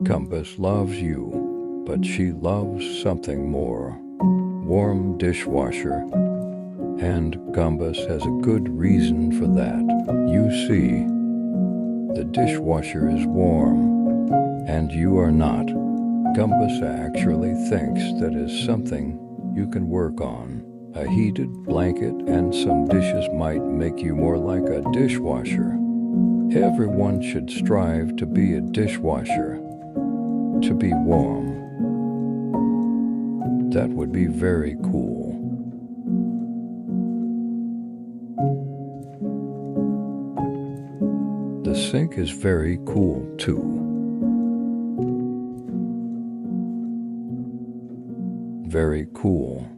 Compass loves you, but she loves something more. Warm dishwasher. And Compass has a good reason for that. You see, the dishwasher is warm, and you are not. Compass actually thinks that is something you can work on. A heated blanket and some dishes might make you more like a dishwasher. Everyone should strive to be a dishwasher, to be warm. That would be very cool. The sink is very cool too. Very cool.